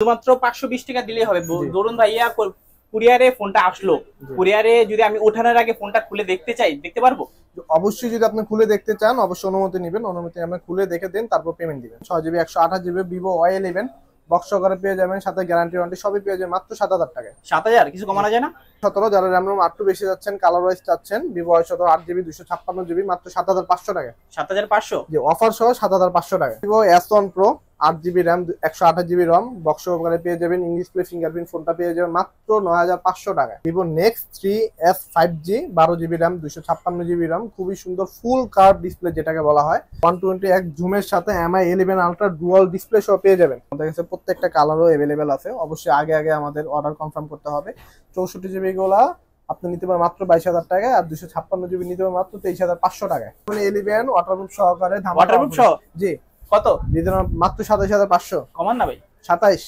শুধুমাত্র 520 টাকা দিলেই হবে। ধরুন ভাইয়া কুরিয়ারে ফোনটা আসলো, কুরিয়ারে যদি আমি ওঠানোর আগে ফোনটা খুলে দেখতে চাই, দেখতে পারবো? অবশ্যই যদি আপনি খুলে দেখতে চান অবশ্যই অনুমতি নেবেন, অনুমতি আপনি খুলে দেখে দেন তারপর পেমেন্ট দিবেন। 6GB 128GB Vivo Y11 box সহকারে পেয়ে যাবেন, সাথে গ্যারান্টি ওয়ারেন্টি সবই পেয়ে যাবেন মাত্র 7000 টাকায়। 7000 কিছু কমানো যায় না? 17 যারা র্যাম রোম একটু বেশি যাচ্ছেন, কালার ওয়াইজ চাচ্ছেন, ভিভো Y17 8GB 256GB মাত্র 7500 টাকা। 7500 জি, অফার সহ 7500 টাকা। Vivo S1 Pro 8GB RAM 128GB রম বক্স সহকারে পেয়ে যাবেন, ইংলিশ প্লে ফিঙ্গারপ্রিন্ট ফোনটা পেয়ে যাবেন মাত্র 9500 টাকা। Vivo next 3S 5G 12GB RAM 256GB রম, খুবই সুন্দর ফুল কার্ভ ডিসপ্লে যেটাকে বলা হয়। 120x জুমের সাথে MI 11 আলট্রা ডুয়াল ডিসপ্লে সহ পেয়ে যাবেন। আমাদের কাছে প্রত্যেকটা কালারও अवेलेबल আছে, অবশ্যই আগে আমাদের অর্ডার কনফার্ম করতে হবে। 64GB গুলা আপনি নিতে পারেন মাত্র 22000 টাকায়, আর 256GB নিতে পারেন মাত্র 23500 টাকায়। 11 ওয়াটারপ্রুফ সহকারে ওয়াটারপ্রুফ সহ জি কত দিতে মাত্র 27500। কমান না ভাই? 27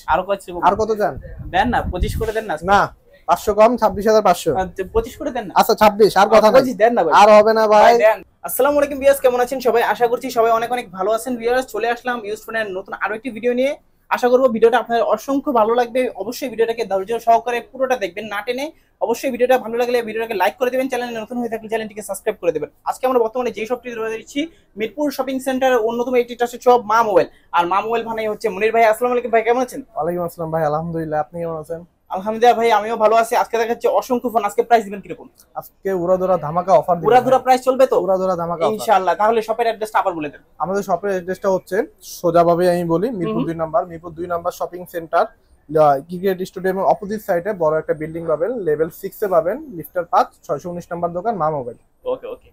আর কত চান? দেন না, 25 করে দেন না। না 500 কম, 26500। 25 করে দেন না। আচ্ছা 26 আর কথা নাই, দেন না ভাই, আর হবে না ভাই। আসসালামু আলাইকুম ভিউয়ার্স, কেমন আছেন সবাই? আশা করছি সবাই অনেক অনেক ভালো আছেন। ভিউয়ার্স, চলে আসলাম ইউজ ফোনের নতুন আরো একটি ভিডিও নিয়ে। আশা করব ভিডিওটা আপনাদের অসংখ্য ভালো লাগবে। অবশ্যই ভিডিওটাকে ধৈর্য সহকারে পুরোটা দেখবেন, না টেনে। অবশ্যই ভিডিওটা ভালো লাগলে ভিডিওটাকে লাইক করে দিবেন, চ্যানেলে নতুন হয়ে থাকলে চ্যানেলটিকে সাবস্ক্রাইব করে দিবেন। আজকে আমরা বর্তমানে যে শপটি রয়েছি মিরপুর শপিং সেন্টারের অন্যতম একটি ট্রাস্টেড শপ মা মোবাইল। আর মা মোবাইল মানে হচ্ছে মনির ভাই। আসসালামু আলাইকুম ভাই, কেমন আছেন? ওয়ালাইকুম আসসালাম ভাই, আলহামদুলিল্লাহ, আপনি কেমন আছেন? আলহামদুলিল্লাহ ভাই, আমিও ভালো আছি। আজকে দেখাচ্ছে অসংখ্য ফোন। আজকে প্রাইস দিবেন কিরকম? আজকে উড়াধুরা ধামাকা অফার দিবেন। উড়াধুরা প্রাইস চলবে তো? উড়াধুরা ধামাকা অফার ইনশাআল্লাহ। তাহলে শপের অ্যাড্রেসটা আবার বলে দেন। আমাদের শপের অ্যাড্রেসটা হচ্ছে সোজাভাবে আমি বলি, Mirpur 2 number shopping centre cricket স্টেডিয়ামের অপোজিট সাইডে বড় একটা বিল্ডিং পাবেন, লেভেল 6 এ পাবেন, লিফটার 5, 619 নাম্বার দোকান মা মোবাইল। ওকে ওকে।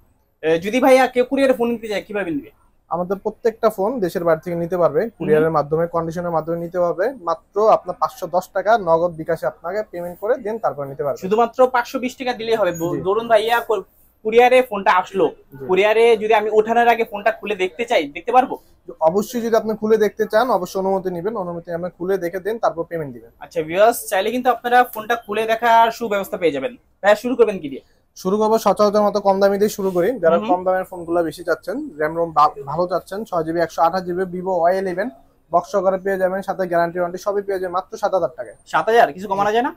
যদি ভাইয়া কেউ কুরিয়ারে ফোন নিতে চায় কিভাবে নিবে? আমাদের প্রত্যেকটা ফোন দেশের বাইরে থেকে নিতে পারবে, কুরিয়ারের মাধ্যমে, কন্ডিশনের মাধ্যমে নিতে পারবে। মাত্র আপনার 510 টাকা নগদ বিকাশে আপনাকে পেমেন্ট করে দেন, তারপর নিতে পারবে। শুধুমাত্র 520 টাকা দিলেই হবে। ধরুন ভাইয়া কুরিয়ারে ফোনটা আসলো, কুরিয়ারে যদি আমি ওঠানোর আগে ফোনটা খুলে দেখতে চাই, দেখতে পারবো? অবশ্যই যদি আপনি খুলে দেখতে চান অবশ্যই অনুমতি নেবেন, অনুমতি আপনি খুলে দেখে দেন তারপর পেমেন্ট দিবেন। আচ্ছা ভিউয়ার্স, চাইলে কিন্তু আপনারা ফোনটা খুলে দেখার সুব্যবস্থা পেয়ে যাবেন। ভাইয়া শুরু করবেন কি দিয়ে? শুরু করবো সচরাচর মতো কম দামি দিয়ে শুরু করি। যারা কম দামের ফোনগুলো বেশি চাচ্ছেন, র্যাম রোম ভালো চাচ্ছেন, 6GB 128GB Vivo Y11 box সহকারে পেয়ে যাবেন, সাথে গ্যারান্টি ওয়ারেন্টি সবই পেয়ে যাবেন মাত্র 7000 টাকায়। 7000 কিছু কমানো যায় না?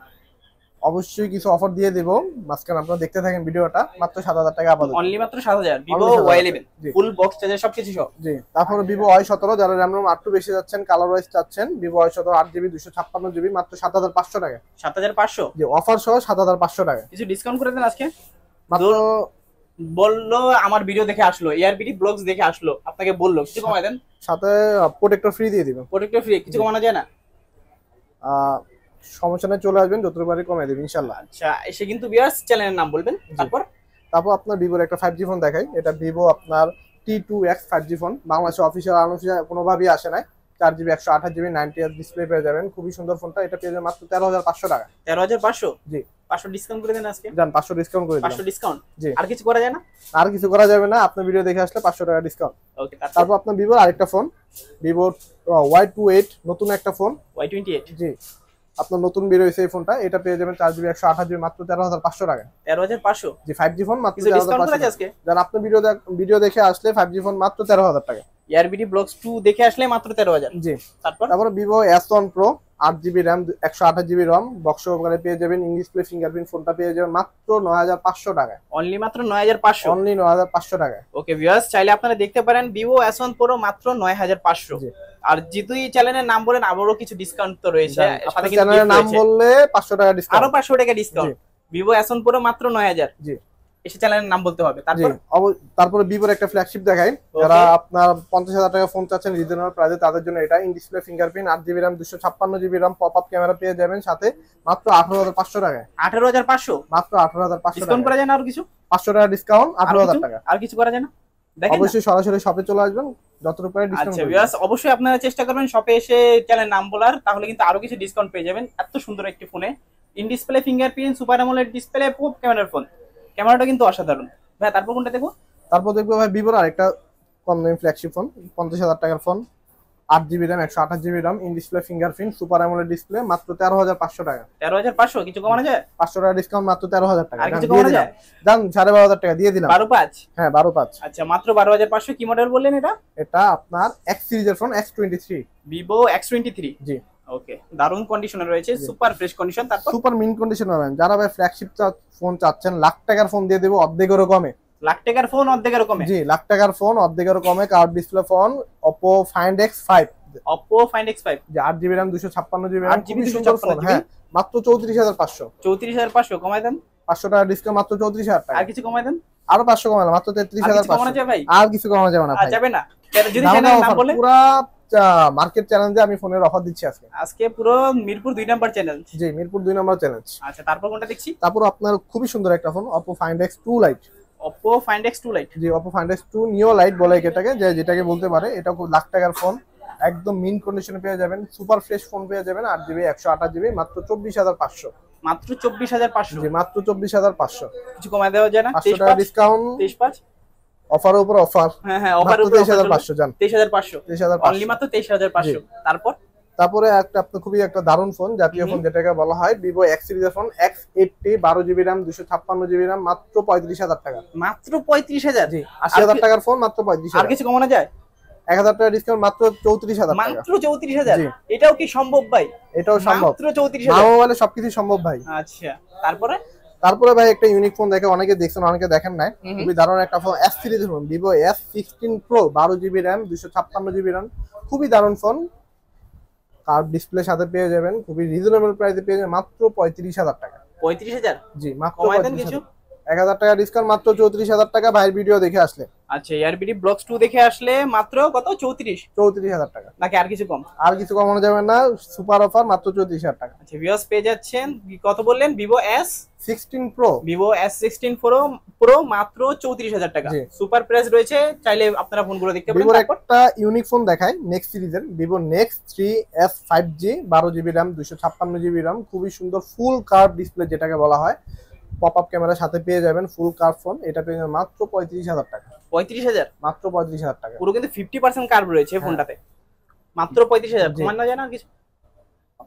অবশ্যই কিছু অফার দিয়ে দেব, মাঝখানে আপনারা দেখতে থাকেন ভিডিওটা। মাত্র 7000 টাকা আপাতত, অনলি মাত্র 7000 Vivo Y11 full box charger সবকিছু সহ। জি, তারপরে ভিভো Y17 যারা র্যাম রোম একটু বেশি যাচ্ছেন, কালার ওয়াইজ চাচ্ছেন, ভিভো Y17 8GB 256GB মাত্র 7500 টাকা। 7500 জি, অফার সহ 7500 টাকা। কিছু ডিসকাউন্ট করে দেন আজকে। মাত্র বললো আমার ভিডিও দেখে আসলো, এআরবিডি ব্লগস দেখে আসলো, আপনাকে বললো কিছু কমায় দেন। সাথে প্রোটেক্টর ফ্রি দিয়ে দিবেন। প্রোটেক্টর ফ্রি কিছু কমানো যায় না? সমস্যা নেই, চলে আসবেন, যতটুকু পারি কমিয়ে দেব ইনশাআল্লাহ। আচ্ছা, এসে কিন্তু ভিউয়ার্স চ্যানেলের নাম বলবেন। তারপর আপনার ভিভোর একটা 5G ফোন দেখাই। এটা ভিভো আপনার T2X 5G ফোন, বাংলাদেশে অফিসিয়াল আনঅফিসিয়াল কোনোভাবেই আসে নাই। 4GB 128GB 90Hz ডিসপ্লে পেয়ে যাবেন, খুবই সুন্দর ফোনটা। এটা পেয়ে যাবেন মাত্র 13500 টাকা। 13500? জি, 500 ডিসকাউন্ট করে দেন আজকে। জান 500 ডিসকাউন্ট করে দিলাম। 500 ডিসকাউন্ট? জি। আর কিছু করা যায় না? আর কিছু করা যাবে না, আপনার ভিডিও দেখে আসলে 500 টাকা ডিসকাউন্ট। ওকে। তারপর আপনার ভিভোর আরেকটা ফোন, ভিভো Y28 নতুন একটা ফোন। Y28? জি, আপনার নতুন বের হয়েছে এই ফোনটা। এটা পেয়ে যাবেন 4GB 128GB মাত্র 13500 টাকা। 13500? জি, 5G ফোন মাত্র 13500 টাকা আজকে। যারা আপনার ভিডিও দেখে আসলে 5G ফোন মাত্র 13000 টাকা। এআরবিডি ব্লগস 2 দেখে আসলে মাত্র 13000। জি। তারপর Vivo S1 Pro 8GB RAM 128GB ROM box সহকারে পেয়ে যাবেন, ইংলিশ প্লে ফিঙ্গারপ্রিন্ট ফোনটা পেয়ে যাবেন মাত্র 9500 টাকা। অনলি মাত্র 9500? অনলি 9500 টাকা। ওকে ভিউয়ার্স, চাইলে আপনারা দেখতে পারেন ভিভো S1 Pro মাত্র 9500। আর যেহেতু এই চ্যানেলের নাম বলেন, আবারও কিছু ডিসকাউন্ট তো রয়েছে। আপনাদের চ্যানেলের নাম বললে 500 টাকা ডিসকাউন্ট, আরো 500 টাকা ডিসকাউন্ট। ভিভো S1 Pro মাত্র 9000। জি, এসে চ্যানেলের নাম বলতে হবে। তারপরে ভিভোর একটা ফ্ল্যাগশিপ দেখাই। যারা আপনার 50000 টাকা ফোন চাচ্ছেন রিজনেবল প্রাইসে, তাদের জন্য এটা in display fingerprint 8GB RAM 256GB RAM pop up camera পেয়ে যাবেন, সাথে মাত্র 18500 টাকা। 18500? মাত্র 18500। ডিসকাউন্ট করা যায় না? আর কিছু 500 টাকা ডিসকাউন্ট, 18000 টাকা। আর কিছু করা যায় না? দেখেন, অবশ্যই সরাসরি শপে চলে আসবেন, যতটুকু পারে ডিসকাউন্ট। আচ্ছা ভিউয়ার্স, অবশ্যই আপনারা চেষ্টা করবেন শপে এসে চ্যানেলের নাম বলার, তাহলে কিন্তু আরো কিছু ডিসকাউন্ট পেয়ে যাবেন। এত সুন্দর একটি ফোনে in display fingerprint super AMOLED display pop ক্যামেরার ফোন। ক্যামেরাটা কিন্তু অসাধারণ। ভাই তারপর কোনটা দেখো? তারপর দেখবো ভাই ভিভোর আরেকটা কম দামি ফ্ল্যাগশিপ ফোন, 50000 টাকার phone, 8GB RAM 128GB RAM in display fingerprint super AMOLED display মাত্র 13500 টাকা। 13500? কিছু কমানো যায়? 500 টাকা ডিসকাউন্ট, মাত্র 13000 টাকা। আর কিছু কমানো যায়? দাম 12500 টাকা দিয়ে দিলাম। 125? হ্যাঁ 125। আচ্ছা, মাত্র 12500। কি মডেল বললেন এটা? এটা আপনার X সিরিজের ফোন, X23 ভিভো X23। জি। ওকে, দারুন কন্ডিশনে রয়েছে, সুপার ফ্রেশ কন্ডিশন। তারপর সুপার মিন কন্ডিশন পাবেন। যারা ভাই ফ্ল্যাগশিপ ফোন চাচ্ছেন, লাখ টাকার ফোন দিয়ে দেবো অর্ধেকেরও কমে। লাখ টাকার ফোন অর্ধেকের কমে? জি, লাখ টাকার ফোন অর্ধেকেরও কমে। Curve display phone Oppo Find X5, Oppo Find X5 যে 8GB RAM 256GB 8GB খুবই সুন্দর ফোন। হ্যাঁ, মাত্র 34,500। 34,500 কমায় দেন। 500 টাকা ডিসকাউন্ট, মাত্র 34,000 টাকা। আর কিছু কমায় দেন? আরো 500 কমালাম, মাত্র 33,500। ভাই আর কিছু কমানো যাবে না ভাই। যাবে না? যদি চ্যানেল নাম বলে পুরো মার্কেট চ্যালেঞ্জে আমি ফোনের অফার দিচ্ছি আজকে। আজকে পুরো মিরপুর 2 নাম্বার চ্যালেঞ্জ। জি, মিরপুর 2 নাম্বার চ্যালেঞ্জ। আচ্ছা, তারপর কোনটা দেখছি? তারপর আপনার খুবই সুন্দর একটা phone Oppo Find X2 Lite। Oppo Find X2 Lite। জি, Oppo Find X2 Neo Lite বলে এটাকে, যেটাকে বলতে পারে। এটা খুব লাখ টাকার ফোন, একদম মিন কন্ডিশনে পেয়ে যাবেন, সুপার ফ্রেশ ফোন পেয়ে যাবেন। 8GB 128GB মাত্র 24,500। মাত্র 24,500? জি, মাত্র 24,500। কিছু কমায় দেওয়া যায় না? 500 টাকা ডিসকাউন্ট, 23,500। অফারের উপর অফার। হ্যাঁ, অফারের উপর 23,500 জান। 23,500 অনলি, মাত্র 23,500। তারপরে একটা আপনার খুবই একটা দারুণ ফোন, জাতীয় ফোন যেটাকে বলা হয়, Vivo X সিরিজের phone X80 12GB RAM 256GB RAM মাত্র 35,000 টাকা। মাত্র 35,000? জি, 80,000 টাকার ফোন মাত্র 35,000। আর কিছু কমানো যায়? 1,000 টাকা ডিসকাউন্ট, মাত্র 34,000 টাকা। মাত্র 34,000? এটাও কি সম্ভব ভাই? এটাও সম্ভব, মাত্র 34,000। মোবাইলে সবকিছু সম্ভব ভাই। আচ্ছা, তারপরে ভাই একটা ইউনিক ফোন দেখে অনেকে দেখছেন, অনেকে দেখেন নাই। খুবই দারুণ একটা ফোন, S সিরিজের phone, Vivo S16 Pro 12GB RAM 256GB RAM, খুবই দারুণ ফোন। কার্ভ ডিসপ্লে সাথে পেয়ে যাবেন, খুবই রিজনেবল প্রাইসে পেয়ে যাবেন, মাত্র 35,000 টাকা। 35,000? জি, মাত্র কমায় দেন কিছু। 1,000 টাকা ডিসকাউন্ট, মাত্র 34,000 টাকা। ভাইয়ের ভিডিও দেখে আসলে। আচ্ছা, এআরবিডি ব্লগস 2 দেখে আসলে মাত্র কত? 34,000 টাকা। নাকি আর কিছু কম? আর কিছু কমানো যাবে না, সুপার অফার, মাত্র 34,000 টাকা। আচ্ছা, ভিউয়ার্স পেয়ে যাচ্ছেন, কত বললেন? Vivo S16 Pro, Vivo S16 Pro মাত্র 34,000 টাকা। সুপার প্রাইস রয়েছে, চাইলে আপনারা ফোনগুলো দেখতে পারেন। ভিভোর একটা ইউনিক ফোন দেখাই, নেক্সট সিরিজের Vivo Nex 3S 5G 12GB RAM 256GB RAM, খুবই সুন্দর ফুল কার্ভ ডিসপ্লে যেটাকে বলা হয়, পপ আপ ক্যামেরার সাথে পেয়ে যাবেন, ফুল কার্ভ ফোন। এটা পেয়ে যাবেন মাত্র 35,000 টাকা। 35,000? মাত্র 35,000 টাকা। পুরো কিন্তু 50% কার্ভ রয়েছে ফোনটাতে। মাত্র 35,000। কমানো যায় না কিছু?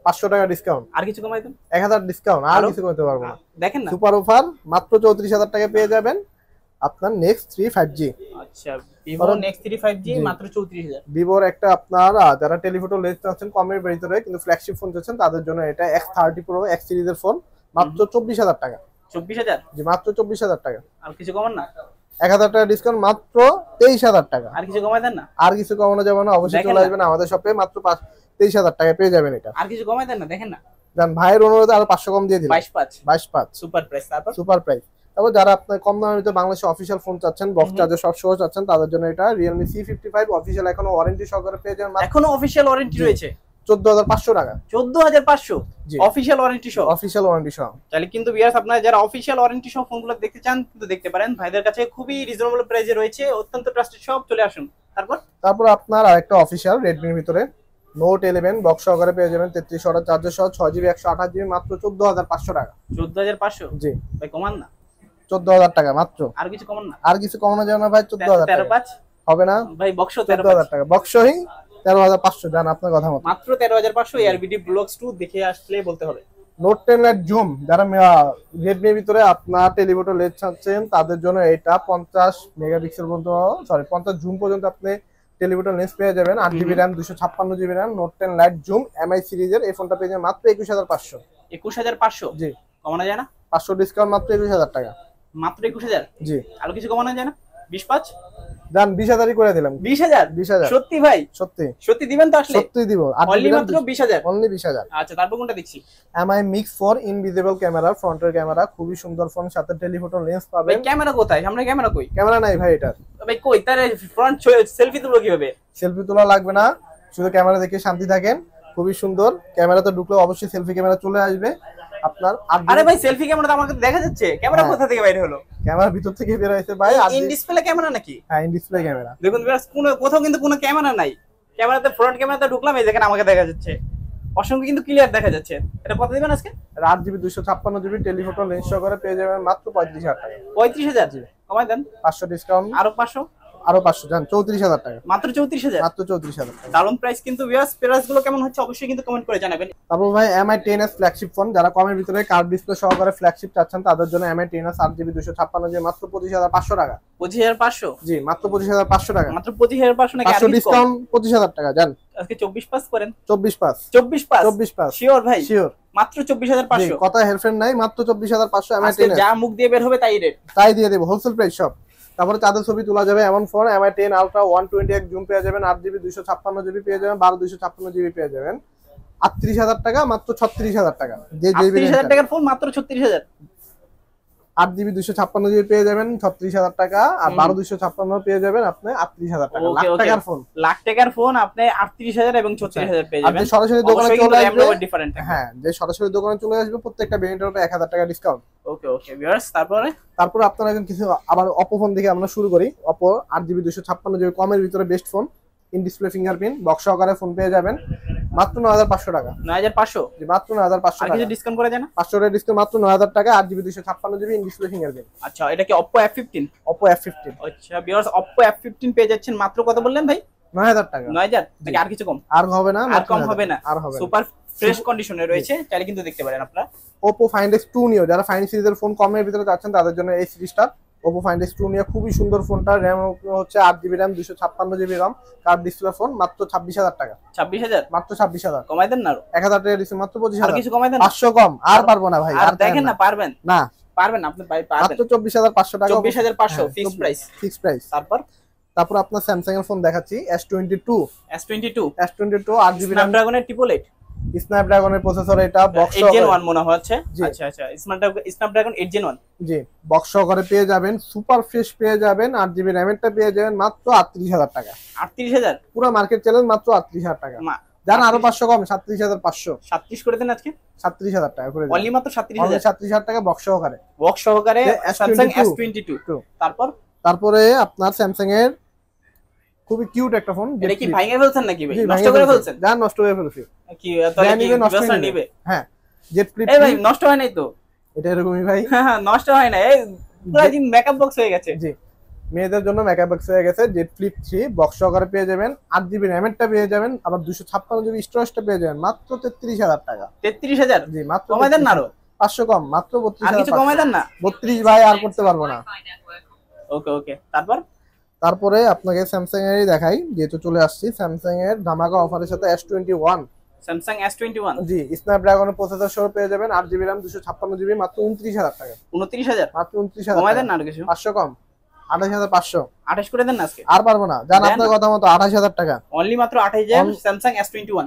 500 টাকা ডিসকাউন্ট। আর কিছু কমাই দেন? 1,000 ডিসকাউন্ট, আর কিছু করতে পারবো না। দেখেন না, সুপার অফার, মাত্র 34,000 টাকা পেয়ে যাবেন আপনার Nex 3 5G। আচ্ছা, Vivo Nex 3 5G মাত্র 34,000। ভিভোর একটা আপনার যারা টেলিফটো লেন্স চাচ্ছেন কমের ভিতরে, কিন্তু ফ্ল্যাগশিপ ফোন চাচ্ছেন, তাদের জন্য এটা X30 Pro X সিরিজের ফোন, মাত্র 24,000 টাকা। 24,000? জি, মাত্র 24,000 টাকা। আর কিছু কমান না? 1,000 টাকা ডিসকাউন্ট, মাত্র 23,000 টাকা। আর কিছু কমাই দেন না? আর কিছু কমানো যাবে না, অবশ্যই চলে আসবেন আমাদের শপে, মাত্র 23,000 টাকা পেয়ে যাবেন এটা। আর কিছু কমাই দেন না? দেখেন না, জান ভাইয়ের অনুরোধে আরো 500 কম দিয়ে দিলাম। 22,500 সুপার প্রাইস। Super price. তারপর যারা আপনার কম দামের ভিতরে বাংলাদেশের অফিসিয়াল ফোন চাচ্ছেন, বক্স চার্জার সব সহ চাচ্ছেন, তাদের জন্য এটা Realme C55 অফিসিয়াল, এখনো ওয়ারেন্টি সহকারে পেয়ে যাবেন। এখনো অফিসিয়াল ওয়ারেন্টি রয়েছে? 14,500 টাকা। 14,500 অফিসিয়াল ওয়ারেন্টি সহ? অফিসিয়াল ওয়ারেন্টি সহ। তাহলে কিন্তু ভিউয়ার্স, আপনারা যারা অফিসিয়াল ওয়ারেন্টি সহ ফোনগুলো দেখতে চান, কিন্তু দেখতে পারেন ভাইদের কাছে, খুবই রিজনেবল প্রাইসে রয়েছে, অত্যন্ত ট্রাস্টেড শপ। চলে আসুন। তারপর আপনার আরেকটা অফিসিয়াল Redmi-র ভিতরে Note 11 বক্স সহকারে পেয়ে যাবেন, 33 ওয়াটের চার্জার সহ, 6GB 128GB মাত্র 14,500 টাকা। 14,500? জি ভাই, কমান না? 14,000 টাকা মাত্র। আর কিছু কমান না? আর কিছু কমানো যাবে না ভাই, 14,000 টাকা। 13,500 হবে না ভাই? বক্স 13,000 টাকা, বক্সই 13,500। জান আপনার কথা মতো, মাত্র 13,500 এআরবিডি ব্লগস 2 দেখে আসলে বলতে হবে। Note 10 Lite জুম, যারা Redmi-র ভিতরে আপনার টেলিফটো লেন্স চাচ্ছেন, তাদের জন্য এটা 50 মেগাপিক্সেল পর্যন্ত, 50 জুম পর্যন্ত আপনি টেলিফটো লেন্স পেয়ে যাবেন। 8GB RAM 256GB RAM, Note 10 Lite zoom MI সিরিজের এই ফোনটা পেয়ে যাবেন মাত্র 21,500। 21,500? জি। কমানো যায় না? 500 ডিসকাউন্ট, মাত্র 21,000 টাকা। মাত্র 21,000? জি। আর কিছু কমানো যায় না? 20,500? জান 20,000ই করে দিলাম। 20,000? সত্যি ভাই? সত্যি দিবেন তো? আসলে সত্যি দিব। অনলি মাত্র 20,000? অনলি 20,000। আচ্ছা, তারপর কোনটা দেখছি? MI Mix 4 ইনভিজিবল ক্যামেরা, ফ্রন্টের ক্যামেরা, খুবই সুন্দর ফোন, সাথে টেলিফটো লেন্স পাবেন। ক্যামেরা কোথায়? সামনে ক্যামেরা কই? ক্যামেরা নাই ভাই এটার। ভাই কই? তার ফ্রন্ট সেলফি তুলবো কিভাবে? সেলফি তোলা লাগবে না, শুধু ক্যামেরা দেখে শান্তি থাকেন। খুবই সুন্দর, ক্যামেরাতে ঢুকলে অবশ্যই সেলফি ক্যামেরা চলে আসবে আপনার। আরে ভাই, সেলফি ক্যামেরা তো আমাকে দেখা যাচ্ছে, ক্যামেরা কোথা থেকে বাইরে হলো? ক্যামেরা ভিতর থেকে বের হইছে ভাই। ইন ডিসপ্লে ক্যামেরা নাকি? হ্যাঁ, ইন ডিসপ্লে ক্যামেরা। দেখুন ভিউয়ার্স, কোথাও কিন্তু কোনো ক্যামেরা নাই। ক্যামেরাতে ফ্রন্ট ক্যামেরাতে ঢুকলাম, এই দেখেন আমাকে দেখা যাচ্ছে, অসংখ্য কিন্তু ক্লিয়ার দেখা যাচ্ছে। এটা কত দিবেন আজকে? 8GB 256GB টেলিফটো লেন্স সহকারে পেয়ে যাবেন মাত্র 35,000 টাকা। 35,000? কমাই দেন। 500 ডিসকাউন্ট। আরো 500? আরো 500 জান 34,000 টাকা, মাত্র 34,000, মাত্র 34,000 টাকা। দারুন প্রাইস কিন্তু ভিউয়ার্স। প্রাইস গুলো কেমন হচ্ছে অবশ্যই কিন্তু কমেন্ট করে জানাবেন। তারপর ভাই MI 10s ফ্ল্যাগশিপ ফোন, যারা কমের ভিতরে কার্ভ ডিসপ্লে সহকারে ফ্ল্যাগশিপ চাচ্ছেন তাদের জন্য MI 10s 8GB 256GB মাত্র 25,500 টাকা। 25,500, জি মাত্র 25,500 টাকা, মাত্র 25,500 নাকি? 500 ডিসকাউন্ট 25,000 টাকা জান। আজকে 24 পাস করেন, 24 পাস, 24 পাস, 24 পাস শিওর ভাই? শিওর, মাত্র 24,500, কথা হেলফ্রেন্ড নাই, মাত্র 24,500 MI আজকে 10s যা মুখ দিয়ে বের হবে তাই রেট। তাই দিয়ে দেব হোলসেল প্রাইস সব। তারপরে চাঁদের ছবি তোলা যাবে এমন ফোন MI 10 আলট্রা 128 জুম পেয়ে যাবেন, 8GB 256GB পেয়ে যাবেন, 12 256GB পেয়ে যাবেন 38,000 টাকা, মাত্র 36,000 টাকা। যে 38,000 টাকার ফোন মাত্র 36,000, 8GB 256GB পেয়ে যাবেন 36,000 টাকা, আর 12 256 পেয়ে যাবেন আপনি 38,000 টাকা। লাখ টাকার ফোন, লাখ টাকার ফোন আপনি 38,000 এবং 36,000 পেয়ে যাবেন। আপনি সরাসরি দোকানে চলে আসবেন, ডিফারেন্ট। হ্যাঁ যে সরাসরি দোকানে চলে আসবে প্রত্যেকটা ভেরিয়েন্টের উপরে 1,000 টাকা ডিসকাউন্ট। ওকে ওকে ভিউয়ার্স, তারপর আপনারা এখন কিছু আবার Oppo ফোন দেখে আমরা শুরু করি। Oppo 8GB 256GB কমের ভিতরে best phone, in display fingerprint box সহকারে ফোন পেয়ে যাবেন মাত্র 9,500 টাকা। 9,500, জি মাত্র 9,500 আর টাকা। কিছু ডিসকাউন্ট করা যায় না? 500 টাকা ডিসকাউন্ট, মাত্র 9,000 টাকা, 8GB 256GB in display fingerprint. আচ্ছা, এটা কি Oppo F15? Oppo F15, আচ্ছা ভিউয়ার্স, Oppo F15 পেয়ে যাচ্ছেন মাত্র কত বললেন ভাই? 9,000 টাকা। 9,000 নাকি আর কিছু কম? আর হবে না, আর কম হবে না, আর হবে না। সুপার ফ্রেশ কন্ডিশনে রয়েছে, চাইলে কিন্তু দেখতে পারেন আপনারা। Oppo Find X2 Neo, যারা ফাইন সিরিজের ফোন কমের ভিতরে যাচ্ছেন তাদের জন্য এই সিরিজটা Oppo Find X2 Neo খুবই সুন্দর ফোনটা। RAM হচ্ছে 8GB RAM 256GB RAM, curve display phone, মাত্র 26,000 টাকা। 26,000 মাত্র 26,000, কমাই দেন না আরো 1,000 টাকা ডিসকাউন্ট, মাত্র আর 25,000। কিছু কমাই দেন। 500 কম আর পারবো না ভাই, আর দেখেন না, পারবেন না, পারবেন আপনি ভাই, পারবেন। মাত্র 24,500 টাকা, 24,500 ফিক্সড প্রাইস, ফিক্সড প্রাইস। তারপর আপনার Samsung এর ফোন দেখাচ্ছি S22, S22 8GB RAM, স্ন্যাপড্রাগনের 888, স্ন্যাপড্রাগনের প্রসেসর, এটা বক্স 8 Gen 1 মনে হচ্ছে। জি। আচ্ছা আচ্ছা, স্ন্যাপড্রাগন 8 Gen 1, জি বক্স সহকারে পেয়ে যাবেন, সুপার ফ্রেশ পেয়ে যাবেন, 8GB RAM এরটা পেয়ে যাবেন মাত্র 38,000 টাকা। 38,000 পুরো মার্কেট চ্যালেঞ্জ, মাত্র 38,000 টাকা। জান আরো 500 কম, 37,500, 37 করে দেন আজকে, 37,000 টাকা করে দেন। অনলি মাত্র 37,000, 37,000 টাকা বক্স সহকারে, বক্স সহকারে Samsung S22। S22। তারপরে আপনার স্যামসাং এর খুবই কিউট একটা ফোন, এটা কি ভাঙে ফেলছেন নাকি ভাই? নষ্ট করে ফেলছেন? জান নষ্ট করে ফেলছি কি তাহলে কি নষ্ট ব্যবস্থা নিবে? হ্যাঁ জেট ফ্লিপ, এই ভাই নষ্ট হয় নাই তো? এটা এরকমই ভাই, হ্যাঁ হ্যাঁ, নষ্ট হয় না, এই পুরো দিন মেকআপ বক্স হয়ে গেছে। জি মেয়েদের জন্য মেকআপ বক্স হয়ে গেছে। জেট ফ্লিপ 3 বক্স সহকারে পেয়ে যাবেন, 8GB RAM এরটা পেয়ে যাবেন, আবার 256GB স্টোরেজটা পেয়ে যাবেন মাত্র 33,000 টাকা। 33,000, জি মাত্র কমাই দেন না আরো 500 কম, মাত্র আর কিছু 32,000। কমাই দেন না? 32 ভাই আর করতে পারবো না। ওকে ওকে, তারপরে আপনাকে স্যামসাং এরই দেখাই, যেহেতু চলে আসছি স্যামসাং এর ধামাকা অফারের সাথে S21, Samsung S21, জি স্ন্যাপড্রাগনের প্রসেসর সহ পেয়ে যাবেন, 8GB RAM 256GB মাত্র 29,000 টাকা। 29,000, মাত্র 29,000 কমাই দেন না আরো কিছু? 500 কম, 28,500। 28 করে দেন না আজকে? আর পারবো না, জান দেন আপনার কথা মতো 28,000 টাকা। অনলি মাত্র 28,000 Samsung S21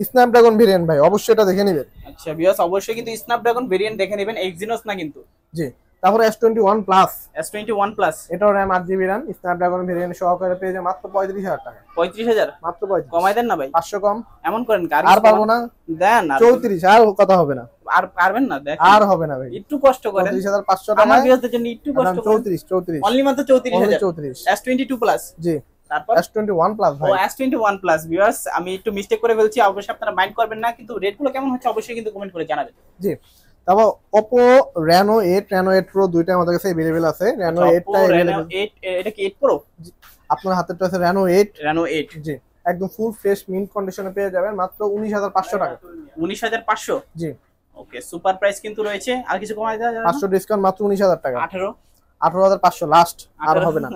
স্ন্যাপড্রাগন ভেরিয়েন্ট ভাই, অবশ্যই এটা দেখে নেবেন। আচ্ছা ভিউয়ার্স, অবশ্যই কিন্তু স্ন্যাপড্রাগন ভেরিয়েন্ট দেখে নেবেন, Exynos না কিন্তু। জি তারপর S21 প্লাস, S21 প্লাস, এটাও RAM 8GB RAM Snapdragon variant সহকারে পেয়ে যায় মাত্র 35,000 টাকা। 35,000, মাত্র 35, কমাই দেন না ভাই? 500 কম, এমন করেন আর পারবো না, দেন 34, আর কথা হবে না, আর পারবেন না? দেখেন আর হবে না ভাই, একটু কষ্ট করেন, 34,500 আমার টাকা। ভিউয়ারদের জন্য একটু কষ্ট করেন। 34, অনলি মাত্র 34,000 34। S22 plus. জি তারপর S21 প্লাস ও ভাই, S21 প্লাস। ভিউয়ার্স আমি একটু মিস্টেক করে ফেলছি, অবশ্যই আপনারা মাইন্ড করবেন না, কিন্তু রেটগুলো কেমন হচ্ছে অবশ্যই কিন্তু কমেন্ট করে জানাবেন। জি তারপর Oppo Reno 8, Reno 8 Pro দুইটা আমাদের কাছে अवेलेबल আছে। Reno 8 টা Reno 8, এটা কি 8 Pro? আপনার হাতেরটা আছে Reno 8, Reno 8, জি একদম ফুল ফ্রেশ মিন্ট কন্ডিশনে পেয়ে যাবেন মাত্র 19,500 টাকা। 19,500, জি ওকে সুপার প্রাইস কিন্তু রয়েছে, আর কিছু কমায় দেওয়া যাবে না? 500 ডিসকাউন্ট, মাত্র 19,000 টাকা। 18,500 লাস্ট, আর হবে না।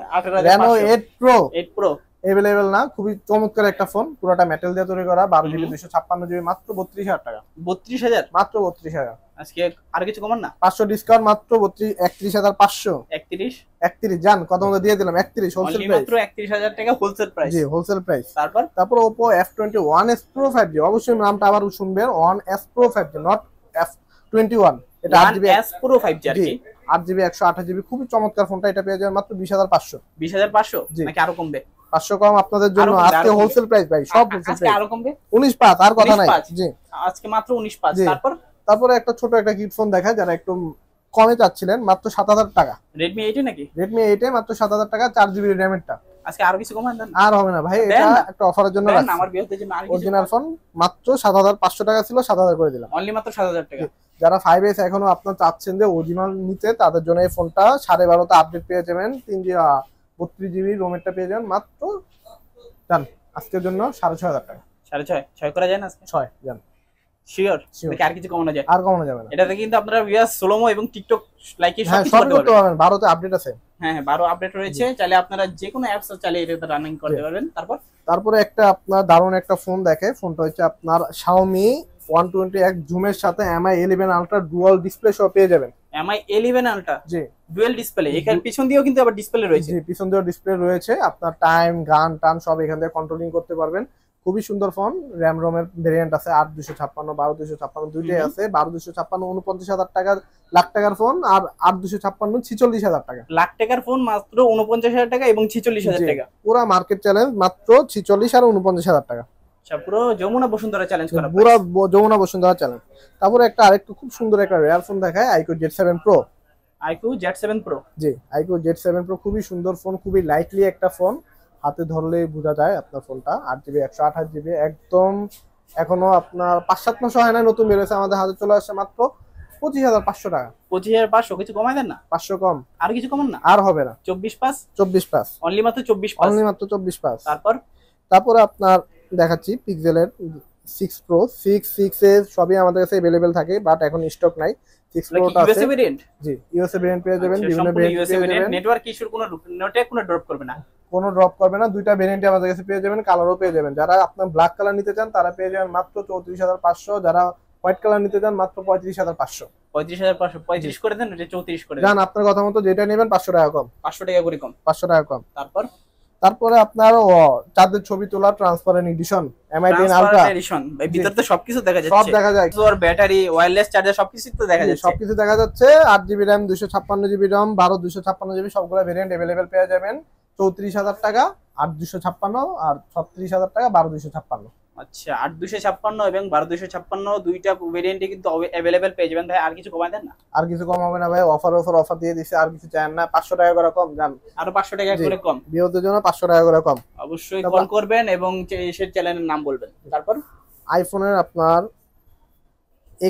Reno 8 Pro 8 Pro अवेलेबल না, খুবই চমৎকার একটা ফোন, পুরোটা মেটাল দিয়ে তৈরি করা, 12GB 256GB মাত্র 32,000 টাকা। 32,000, মাত্র 32,000। আজকে আর কিছু কমান না? 500 ডিসকাউন্ট, মাত্র 31,500। 31 জান কত মতো দিয়ে দিলাম, 31 হোলসেল অনলি প্রাইস, মাত্র 31,000 টাকা হোলসেল প্রাইস। জি হোলসেল প্রাইস। তারপর Oppo F21s Pro 5G, অবশ্যই নামটা আবার শুনবেন, 1S Pro 5G not F21। এটা 8GB S Pro 5G আর কি, 8GB 128GB, খুবই চমৎকার ফোনটা। এটা পেয়ে যাবেন মাত্র 20,500। 20,500 জি। নাকি আরো কমবে? 500 কম আপনাদের জন্য, আরো কমবে, আজকে আরো কমবে। হোলসেল প্রাইস ভাই, সব হোলসেল আজকে প্রাইস আরো কমবে, 19,500, আর কথা নাই। 19,500 জি আজকে মাত্র 19,500। জি। তারপরে একটা ছোট একটা কিট ফোন দেখায়, যারা একটু কমে চাচ্ছিলেন, মাত্র 7,000 টাকা। Redmi 8 নাকি? Redmi 8 এ মাত্র 7,000 টাকা, 4GB RAM এরটা। আজকে আরো কিছু কমান দেন? আর হবে না ভাই, দেন এটা না। একটা অফারের জন্য দেন রাখছি। আমার বিয়ের জন্য আর কিছু অরিজিনাল ফোন মাত্র 7,500 টাকা ছিল, 7,000 করে দিলাম। অনলি মাত্র 7,000 টাকা। যারা 5S এখনো আপনার চাচ্ছেন যে অরিজিনাল নিতে, তাদের জন্য এই ফোনটা 12.5 তে আপডেট পেয়ে যাবেন, 32 GB রোমেরটা পেয়ে যাবেন মাত্র জান আজকের জন্য 6,500 টাকা। 6.5 করা যায় না আজকে? 6 জান শিওর দেখি আর কিছু কমানো যায়? আর কমানো যাবে না। এটাতে কিন্তু আপনারা ভিউয়ার্স স্লোমো এবং টিকটক লাইকে হ্যাঁ সব সব করতে করতে পারবেন। পারবেন, 12 তে আপডেট আছে। হ্যাঁ 12 আপডেট রয়েছে, চাইলে আপনারা যে কোনো অ্যাপস চালিয়ে এটাতে রানিং করতে পারবেন। তারপরে একটা আপনার দারুণ একটা ফোন দেখে, ফোনটা হচ্ছে আপনার Xiaomi 120X জুমের সাথে MI 11 আলট্রা ডুয়াল ডিসপ্লে সহ পেয়ে যাবেন। MI 11 আলট্রা জি ডুয়াল ডিসপ্লে, এখানে পিছন দিয়েও কিন্তু আবার ডিসপ্লে রয়েছে। জি পিছন দিয়েও ডিসপ্লে রয়েছে, আপনার টাইম গান টান সব এখান থেকে কন্ট্রোলিং করতে পারবেন। খুবই সুন্দর ফোন। র্যাম রোমের ভেরিয়েন্ট আছে 8/256 12/256 দুইটাই আছে। 12/256 49,000 টাকা লাখ টাকার ফোন, আর 8/256 46,000 টাকা। লাখ টাকার ফোন মাত্র 49,000 টাকা এবং 46,000 টাকা। পুরো মার্কেট চ্যালেঞ্জ মাত্র 46 আর 49,000 টাকা। আচ্ছা পুরো যমুনা বসুন্ধরা চ্যালেঞ্জ করা, পুরো যমুনা বসুন্ধরা চ্যালেঞ্জ। তারপরে একটা আরেকটু খুব সুন্দর একটা রেয়ার ফোন দেখায় iQOO Z7 Pro। iQOO Z7 Pro, জি iQOO Z7 Pro খুবই সুন্দর ফোন, খুবই লাইটলি একটা ফোন, হাতে ধরলেই বোঝা যায় আপনার ফোনটা। 8GB 128GB একদম, এখনো আপনার 5-7 মাস হয় না, নতুন বেরোছে, আমাদের হাতে চলে আসছে মাত্র 25,500 টাকা। 25,500, কিছু কমায় দেন না? 500 কম আর কিছু কমান না? আর হবে না। 24 পাস অনলি মাত্র 24 পাস। তারপরে আপনার দেখাচ্ছি পিক্সেলের 6 Pro 6 সবই আমাদের কাছে अवेलेबल থাকে, বাট এখন স্টক নাই। 6 Pro টা আছে ইউএসএ ভেরিয়েন্ট। জি ইউএসএ ভেরিয়েন্ট পেয়ে যাবেন, বিভিন্ন ভেরিয়েন্ট পেয়ে যাবেন। নেটওয়ার্ক ইস্যুর কোনো ড্রপ করবে না, কোনো ড্রপ করবে না। দুইটা ভেরিয়েন্টই আমাদের কাছে পেয়ে যাবেন, কালারও পেয়ে যাবেন। যারা আপনার ব্ল্যাক কালার নিতে চান তারা পেয়ে যাবেন মাত্র 34,500, যারা হোয়াইট কালার নিতে চান মাত্র 35,500। 35,500 35 করে দেন, এটা 34 করে দেন। জান আপনার কথা মতো যেটা নেবেন 500 টাকা কম, 500 টাকা করে কম, 500 টাকা কম। তারপরে আপনার চাঁদের ছবি তোলা transparent edition MI 10 ultra edition, ভাই ভিতর তো সবকিছু দেখা যাচ্ছে, সব দেখা যায়, আর ব্যাটারি ওয়্যারলেস চার্জার সবকিছু তো দেখা যাচ্ছে, সবকিছু দেখা যাচ্ছে। 8GB RAM 256GB ROM 12 256GB সবগুলো ভেরিয়েন্ট अवेलेबल পেয়ে যাবেন 34,000 টাকা 8/256 আর 36,000 টাকা 12/256। আচ্ছা 8/256 এবং 12/256 দুইটা ভেরিয়েন্টে কিন্তু अवेलेबल পেয়ে যাবেন ভাই। আর কিছু কমায় দেন না? আর কিছু কম হবে না ভাই, অফার দিয়ে দিছে, আর কিছু চান না। 500 টাকা করে কম জান, আরো 500 টাকা করে কম, বিয়ের জন্য 500 টাকা করে কম। অবশ্যই কল করবেন এবং সেই চ্যানেলের নাম বলবেন। তারপর আইফোনের আপনার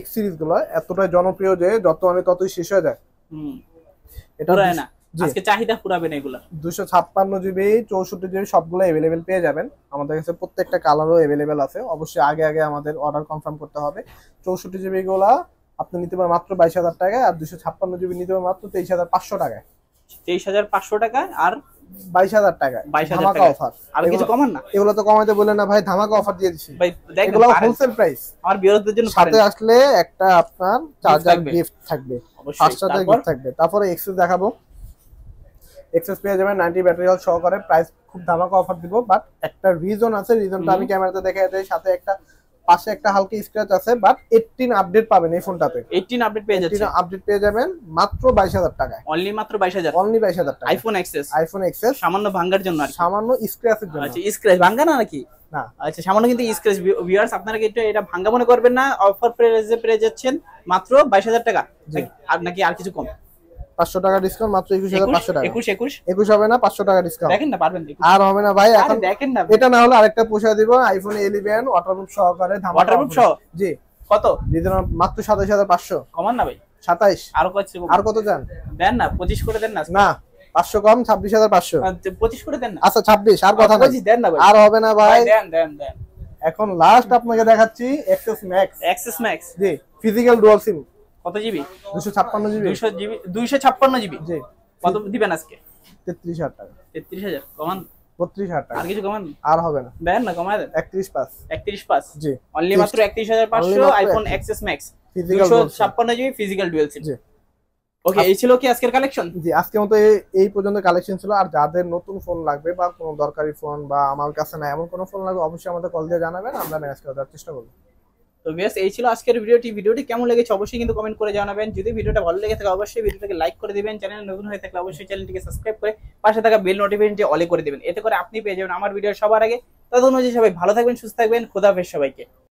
X সিরিজ গুলো এতটাই জনপ্রিয় যে যত আমি ততই শেষ হয়ে যায়। এটা না আজকে চাহিদা পুরাবেন এগুলা। 256GB 64GB সবগুলো अवेलेबल পেয়ে যাবেন আমাদের কাছে, প্রত্যেকটা কালারও अवेलेबल আছে। অবশ্যই আগে আমাদের অর্ডার কনফার্ম করতে হবে। 64GB গুলা আপনি নিতে পারেন মাত্র 22,000 টাকায়, আর 256GB নিতে পারেন মাত্র 23,500 টাকায়। 23,500 টাকা আর 22,000 টাকায় ধামাকা অফার। আর কিছু কমান না? এগুলো তো কমাইতে বলেন না ভাই, ধামাকা অফার দিয়ে দিছি ভাই। এগুলো হোলসেল প্রাইস। আমার বিরোধীদের জন্য সাথে আসলে একটা আপনার চার্জার গিফট থাকবে, ফার্স্ট চার্জার গিফট থাকবে। তারপরে এক্সেস দেখাবো, এক্সেস পেয়ে যাবেন 90 ব্যাটারি হেলথ সহকারে। প্রাইস খুব ধামাকা অফার দিব, বাট একটা রিজন আছে, রিজনটা আমি ক্যামেরাতে দেখাই দেই। সাথে একটা পাশে একটা হালকা স্ক্র্যাচ আছে, বাট 18 আপডেট পাবেন এই ফোনটাতে। 18 আপডেট পেয়ে যাচ্ছেন, 18 আপডেট পেয়ে যাবেন মাত্র 22,000 টাকায়, অনলি মাত্র 22,000, অনলি 22,000 টাকা। আইফোন এক্সেস সামান্য ভাঙার জন্য, আর সামান্য স্ক্র্যাচের জন্য। আচ্ছা স্ক্র্যাচ ভাঙা না নাকি? না আচ্ছা সামান্য কিন্তু স্ক্র্যাচ। ভিউয়ার্স আপনারা কি এটা ভাঙা মনে করবেন না, অফার প্রাইসে পেয়ে যাচ্ছেন মাত্র 22,000 টাকা। আর নাকি আর কিছু কম? 500 টাকা ডিসকাউন্ট মাত্র 21,500 টাকা। 21 হবে না, 500 টাকা ডিসকাউন্ট। দেখেন না পারবেন? আর হবে না ভাই, এখন দেখেন না, এটা না হলে আরেকটা পোষায় দিব আইফোন 11 ওয়াটারপ্রুফ সহকারে। ওয়াটারপ্রুফ সহ? জি। কত দিবেন? মাত্র 27,500। কমান না ভাই? 27। আর কত চান? দেন না, 25 করে দেন না। না 500 কম, 26,500। 25 করে দেন না। আচ্ছা 26, আর কথা নাই। 25 দেন না ভাই। আর হবে না ভাই, দেন। এখন লাস্ট আপনাকে দেখাচ্ছি Access Max। জি ফিজিক্যাল ডুয়াল সিম। কত জিবি? 256GB। 256GB। জি। কত দিবেন আজকে? 33,000 টাকা। 33,000 কমান? 32,000 টাকা। আর কিছু কমান? আর হবে না। দেন না, কমায় দেন। 31 পাস। জি অনলি মাত্র 31,500 iPhone Access Max 256GB physical dual SIM. জি ওকে, এই ছিল কি আজকের কালেকশন? জি আজকের মতো এই পর্যন্ত কালেকশন ছিল। আর যাদের নতুন ফোন লাগবে বা কোনো দরকারি ফোন বা আমার কাছে না এমন কোনো ফোন লাগবে, অবশ্যই আমাদের কল দিয়ে জানাবেন, আমরা ম্যানেজ করে দেওয়ার চেষ্টা করব। তো বেশ, এই ছিল আজকের ভিডিওটি কেমন লেগেছে অবশ্যই কিন্তু কমেন্ট করে জানাবেন। যদি ভিডিওটা ভালো লেগে থাকে অবশ্যই ভিডিওটাকে লাইক করে দিবেন, চ্যানেলে নতুন হয়ে থাকলে অবশ্যই চ্যানেলটিকে সাবস্ক্রাইব করে পাশে থাকা বেল নোটিফিকেশনটি অলে করে দিবেন, এতে করে আপনি পেয়ে যাবেন আমার ভিডিও সবার আগে। ততক্ষণ সবাই ভালো থাকবেন, সুস্থ থাকবেন, খোদা হাফেজ সবাইকে।